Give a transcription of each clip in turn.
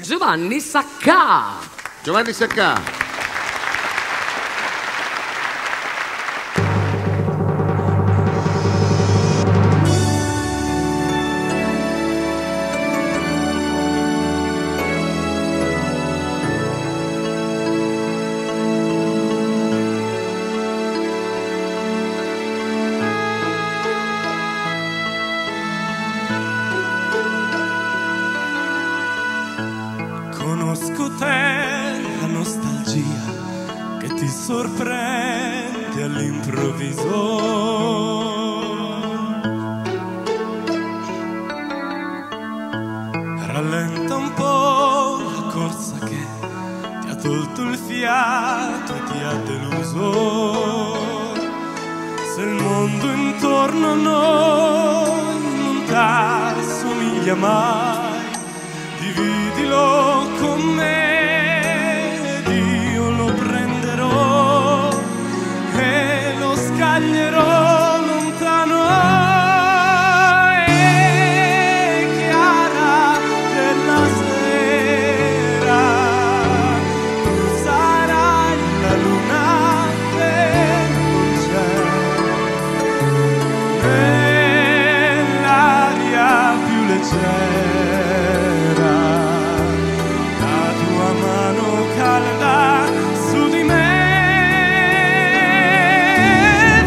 Giovanni Saccà. Giovanni Saccà. Conosco te, la nostalgia che ti sorprende all'improvviso. Rallenta un po' la corsa che ti ha tolto il fiato e ti ha deluso. Se il mondo intorno a noi non t'assomiglia mai, dividilo con me ed io lo prenderò e lo scaglierò lontano. E chiara della sera, tu sarai la luna che non c'è, nell'aria più leggera. Su di me,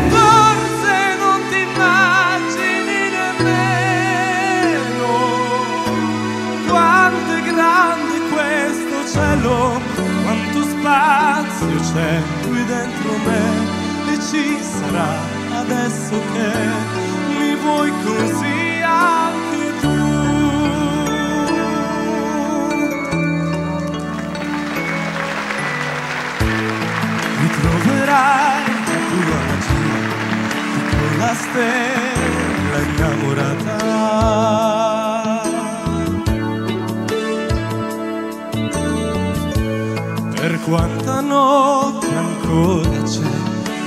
forse non ti immagini nemmeno quanto è grande questo cielo, quanto spazio c'è qui dentro me, e ci sarà adesso che mi vuoi così anche tu. Troverai la tua magia, piccola stella innamorata. Per quanta notte ancora c'è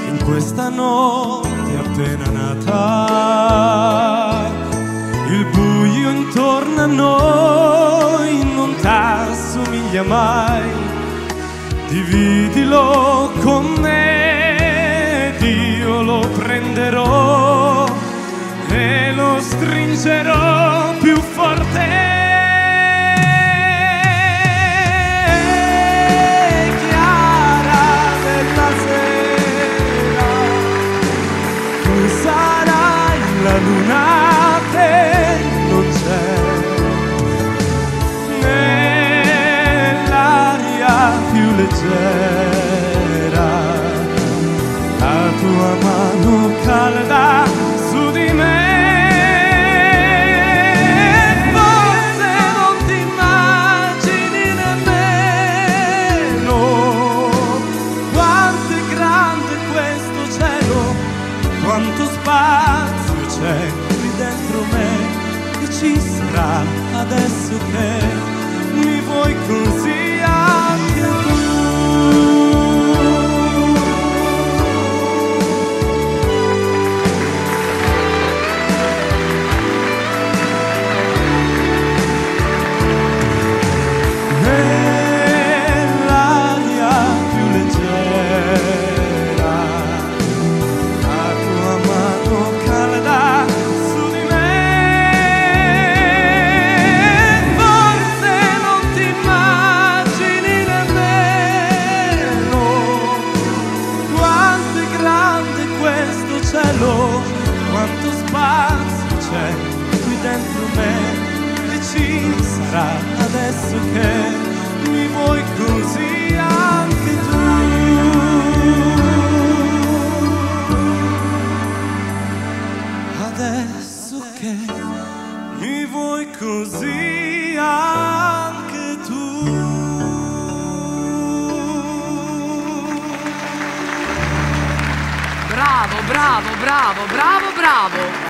in questa notte appena nata, il buio intorno a noi non t'assomiglia mai, dividilo con me ed io lo prenderò e lo stringerò più forte. Chiara della sera, tu sarai la luna che non c'è, più leggera, la tua mano calda su di me. Forse non ti immagini nemmeno quanto è grande questo cielo, quanto spazio c'è qui dentro me, e ci sarà adesso che mi vuoi così anche tu. Nell'aria più leggera, la tua mano calda su di me. Quanto spazio c'è qui dentro me, e ci sarà adesso che mi vuoi così anche tu. Adesso che mi vuoi così anche tu. Bravo, bravo, bravo, bravo, bravo.